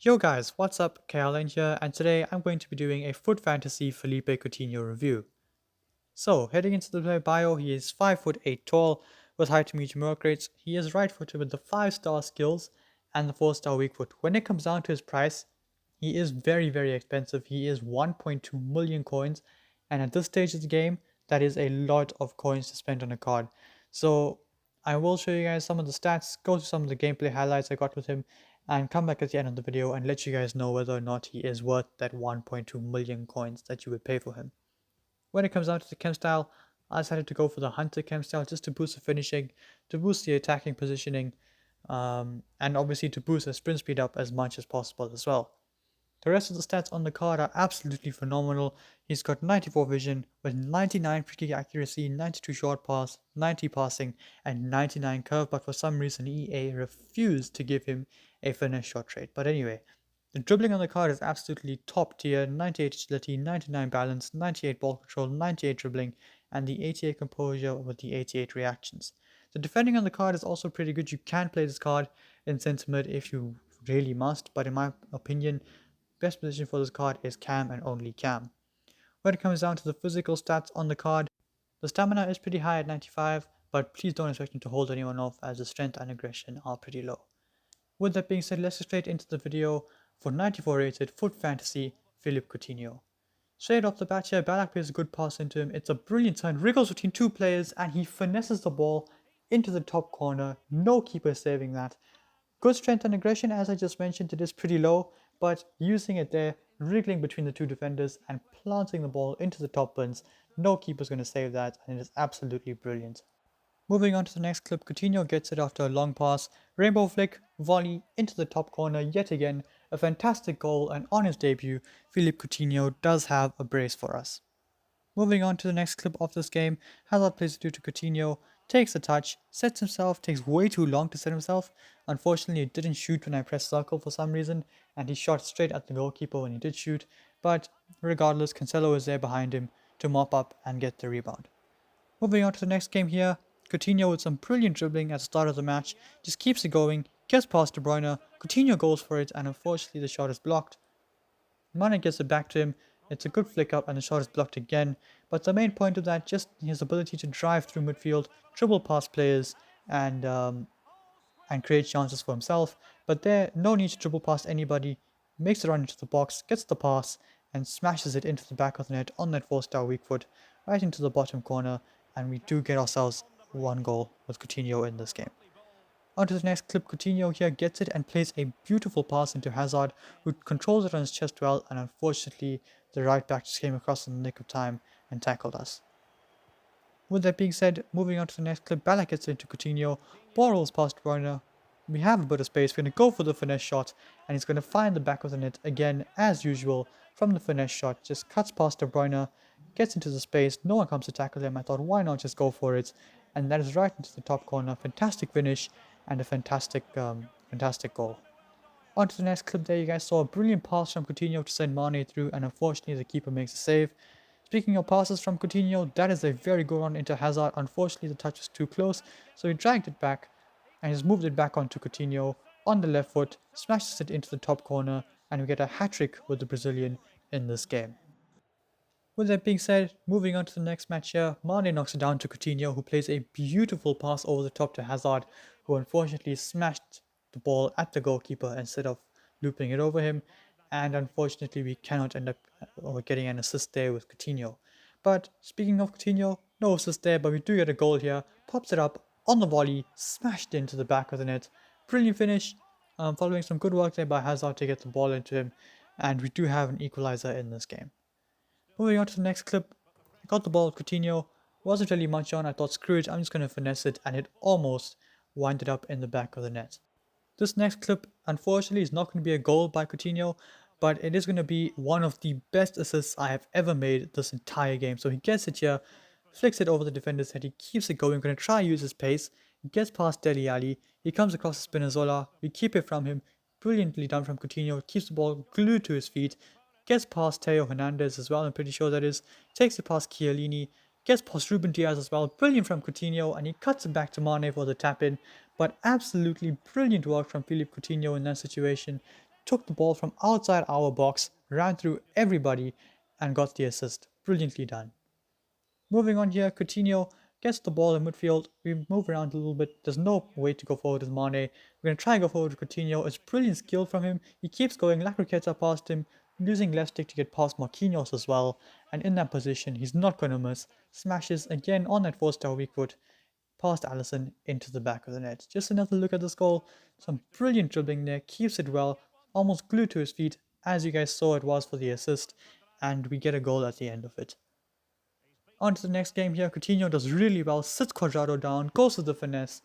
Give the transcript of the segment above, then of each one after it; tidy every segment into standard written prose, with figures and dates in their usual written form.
Yo guys, what's up? Caroline here, and today I'm going to be doing a Foot Fantasy Phillipe Coutinho review. So, heading into the player bio, he is 5 foot 8 tall, with high to medium work rates. He is right footed with the 5-star skills and the 4-star weak foot. When it comes down to his price, he is very expensive. He is 1.2 million coins, and at this stage of the game, that is a lot of coins to spend on a card. So, I will show you guys some of the stats, go through some of the gameplay highlights I got with him, and come back at the end of the video and let you guys know whether or not he is worth that 1.2 million coins that you would pay for him. When it comes down to the chem style, I decided to go for the Hunter chem style just to boost the finishing, to boost the attacking positioning, and obviously to boost the sprint speed up as much as possible as well. The rest of the stats on the card are absolutely phenomenal. He's got 94 vision with 99 free kick accuracy, 92 short pass, 90 passing, and 99 curve, but for some reason EA refused to give him a finesse shot trait. But anyway, the dribbling on the card is absolutely top tier, 98 agility, 99 balance, 98 ball control, 98 dribbling, and the 88 composure with the 88 reactions. The defending on the card is also pretty good. You can play this card in centre mid if you really must, but in my opinion, best position for this card is cam and only cam. When it comes down to the physical stats on the card, the stamina is pretty high at 95, but please don't expect him to hold anyone off as the strength and aggression are pretty low. With that being said, let's get straight into the video for 94 rated Foot Fantasy Phillipe Coutinho. Straight off the bat here, Ballack plays a good pass into him. It's a brilliant turn, wriggles between two players, and he finesses the ball into the top corner. No keeper saving that. Good strength and aggression, as I just mentioned, it is pretty low, but using it there, wriggling between the two defenders and planting the ball into the top bins, no keeper's going to save that, and it is absolutely brilliant. Moving on to the next clip, Coutinho gets it after a long pass, rainbow flick, volley into the top corner yet again, a fantastic goal, and on his debut, Phillipe Coutinho does have a brace for us. Moving on to the next clip of this game, Hazard plays it through to Coutinho, takes a touch, sets himself, takes way too long to set himself. Unfortunately, it didn't shoot when I pressed circle for some reason, and he shot straight at the goalkeeper when he did shoot, but regardless, Cancelo is there behind him to mop up and get the rebound. Moving on to the next game here, Coutinho with some brilliant dribbling at the start of the match, just keeps it going, gets past De Bruyne, Coutinho goes for it, and unfortunately the shot is blocked. Mane gets it back to him. It's a good flick up and the shot is blocked again. But the main point of that, just his ability to drive through midfield, dribble past players, and create chances for himself. But there, no need to dribble past anybody. Makes it run into the box, gets the pass, and smashes it into the back of the net on that 4-star weak foot, right into the bottom corner. And we do get ourselves one goal with Coutinho in this game. On to the next clip, Coutinho here gets it and plays a beautiful pass into Hazard, who controls it on his chest well, and unfortunately the right back just came across in the nick of time and tackled us. With that being said, moving on to the next clip, Ballack gets into Coutinho, ball rolls past De Bruyne. We have a bit of space, we're going to go for the finesse shot, and he's going to find the back of the net again, as usual, from the finesse shot, just cuts past De Bruyne, gets into the space, no one comes to tackle him. I thought, why not just go for it? And that is right into the top corner, fantastic finish, and a fantastic goal. On to the next clip there, you guys saw a brilliant pass from Coutinho to send Mane through, and unfortunately the keeper makes a save. Speaking of passes from Coutinho, that is a very good one into Hazard. Unfortunately the touch was too close, so he dragged it back and just moved it back onto Coutinho on the left foot, smashes it into the top corner, and we get a hat-trick with the Brazilian in this game. With that being said, moving on to the next match here, Mane knocks it down to Coutinho, who plays a beautiful pass over the top to Hazard, who unfortunately smashed the ball at the goalkeeper instead of looping it over him, and unfortunately we cannot end up getting an assist there with Coutinho. But speaking of Coutinho, no assist there, but we do get a goal here, pops it up on the volley, smashed into the back of the net. Brilliant finish, following some good work there by Hazard to get the ball into him, and we do have an equalizer in this game. Moving on to the next clip, I got the ball with Coutinho, wasn't really much on, I thought screw it, I'm just going to finesse it, and it almost winded up in the back of the net. This next clip, unfortunately, is not going to be a goal by Coutinho, but it is going to be one of the best assists I have ever made this entire game. So he gets it here, flicks it over the defender's head, he keeps it going, going to try and use his pace, gets past Dele Alli, he comes across Spinazzola, we keep it from him, brilliantly done from Coutinho, keeps the ball glued to his feet, gets past Theo Hernandez as well, I'm pretty sure that is, takes it past Chiellini, gets past Ruben Diaz as well, brilliant from Coutinho, and he cuts it back to Mane for the tap-in, but absolutely brilliant work from Phillipe Coutinho in that situation, took the ball from outside our box, ran through everybody, and got the assist. Brilliantly done. Moving on here, Coutinho gets the ball in midfield. We move around a little bit. There's no way to go forward with Mane. We're going to try and go forward with Coutinho. It's brilliant skill from him. He keeps going. Lacroqueta past him, using left stick to get past Marquinhos as well. And in that position, he's not going to miss. Smashes again on that 4-star weak foot past Alisson into the back of the net. Just another look at this goal. Some brilliant dribbling there. Keeps it well. Almost glued to his feet. As you guys saw, it was for the assist. And we get a goal at the end of it. On to the next game here, Coutinho does really well, sits Cuadrado down, goes to the finesse,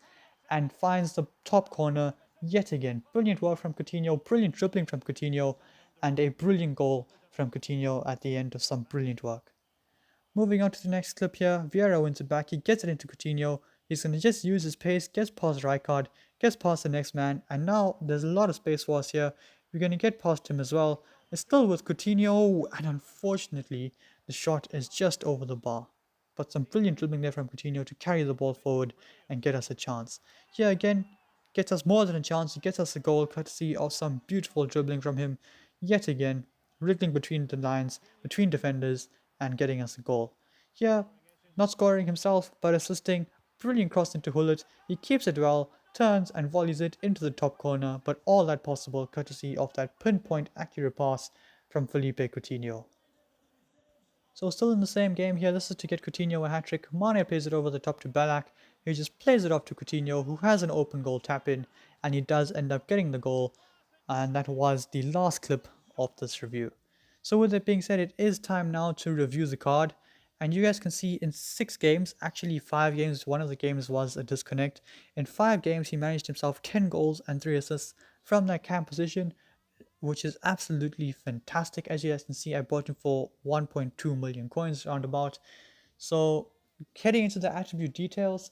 and finds the top corner yet again. Brilliant work from Coutinho, brilliant dribbling from Coutinho, and a brilliant goal from Coutinho at the end of some brilliant work. Moving on to the next clip here, Vieira wins it back, he gets it into Coutinho, he's going to just use his pace, gets past Rijkaard, gets past the next man, and now there's a lot of space for us here. We're going to get past him as well. It's still with Coutinho, and unfortunately, the shot is just over the bar. But some brilliant dribbling there from Coutinho to carry the ball forward and get us a chance. Here again, gets us more than a chance. He gets us a goal courtesy of some beautiful dribbling from him. Yet again, wriggling between the lines, between defenders, and getting us a goal. Here, not scoring himself, but assisting. Brilliant cross into Phillipe. He keeps it well, turns and volleys it into the top corner, but all that possible courtesy of that pinpoint accurate pass from Phillipe Coutinho. So still in the same game here, this is to get Coutinho a hat-trick. Mane plays it over the top to Ballack, who just plays it off to Coutinho, who has an open goal tap-in, and he does end up getting the goal, and that was the last clip of this review. So with that being said, it is time now to review the card, and you guys can see in 6 games, actually 5 games, one of the games was a disconnect. In 5 games, he managed himself 10 goals and 3 assists from that cam position, which is absolutely fantastic. As you guys can see, I bought him for 1.2 million coins roundabout. So heading into the attribute details,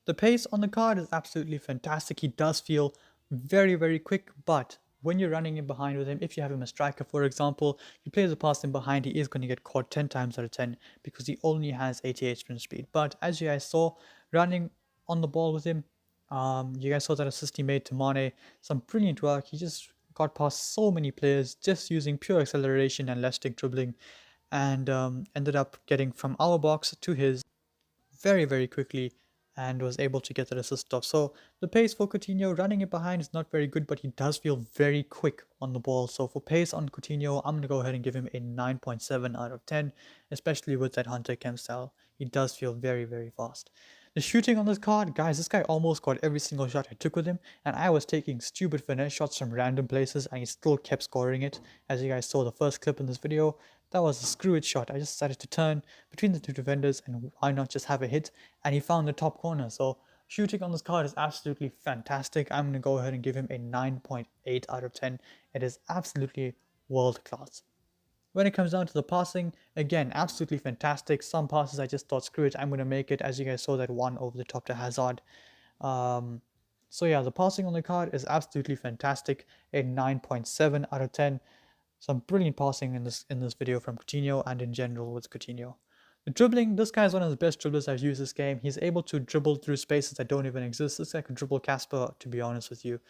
the pace on the card is absolutely fantastic. He does feel very, very quick, but when you're running in behind with him, if you have him a striker, for example, you play the pass in behind, he is going to get caught 10 times out of 10 because he only has 88 sprint speed. But as you guys saw, running on the ball with him, you guys saw that assist he made to Mane, some brilliant work. He just got past so many players just using pure acceleration and left stick dribbling, and ended up getting from our box to his very, very quickly, and was able to get that assist off. So the pace for Coutinho running it behind is not very good, but he does feel very quick on the ball. So for pace on Coutinho, I'm going to go ahead and give him a 9.7 out of 10, especially with that Hunter Chem style. He does feel very, very fast. The shooting on this card, guys, this guy almost got every single shot I took with him, and I was taking stupid finesse shots from random places, and he still kept scoring it. As you guys saw the first clip in this video, that was a screw it shot. I just decided to turn between the two defenders, and why not just have a hit, and he found the top corner. So shooting on this card is absolutely fantastic. I'm going to go ahead and give him a 9.8 out of 10. It is absolutely world class. When it comes down to the passing, again, absolutely fantastic. Some passes I just thought, screw it, I'm going to make it. As you guys saw, that one over the top to Hazard. So yeah, the passing on the card is absolutely fantastic. A 9.7 out of 10. Some brilliant passing in this video from Coutinho and in general with Coutinho. The dribbling, this guy is one of the best dribblers I've used this game. He's able to dribble through spaces that don't even exist. This guy can dribble Casper, to be honest with you.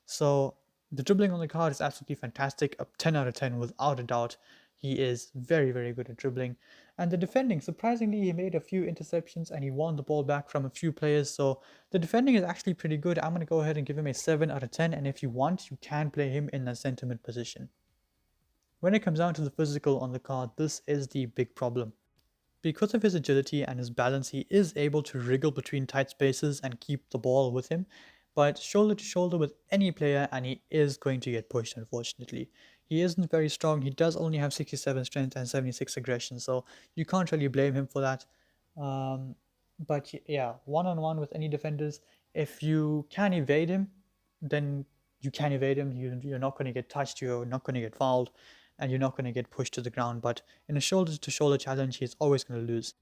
So the dribbling on the card is absolutely fantastic. A 10 out of 10 without a doubt. He is very, very good at dribbling. And the defending, surprisingly, he made a few interceptions and he won the ball back from a few players. So the defending is actually pretty good. I'm going to go ahead and give him a 7 out of 10. And if you want, you can play him in the centre mid position. When it comes down to the physical on the card, this is the big problem. Because of his agility and his balance, he is able to wriggle between tight spaces and keep the ball with him. But shoulder to shoulder with any player, and he is going to get pushed, unfortunately. He isn't very strong. He does only have 67 strength and 76 aggression, so you can't really blame him for that. But yeah, one-on-one with any defenders, if you can evade him, then you can evade him. You're not going to get touched, you're not going to get fouled, and you're not going to get pushed to the ground. But in a shoulder-to-shoulder challenge, he's always going to lose.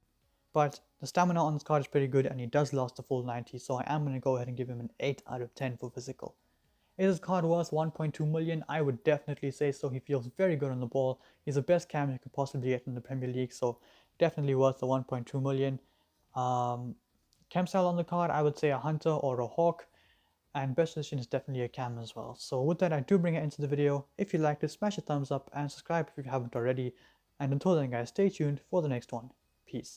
But the stamina on this card is pretty good, and he does last the full 90, so I am going to go ahead and give him an 8 out of 10 for physical. Is his card worth 1.2 million? I would definitely say so. He feels very good on the ball. He's the best cam you could possibly get in the Premier League, so definitely worth the 1.2 million. Cam style on the card, I would say a Hunter or a Hawk. and best position is definitely a cam as well. So with that, I do bring it into the video. If you liked it, smash a thumbs up and subscribe if you haven't already. And until then guys, stay tuned for the next one. Peace.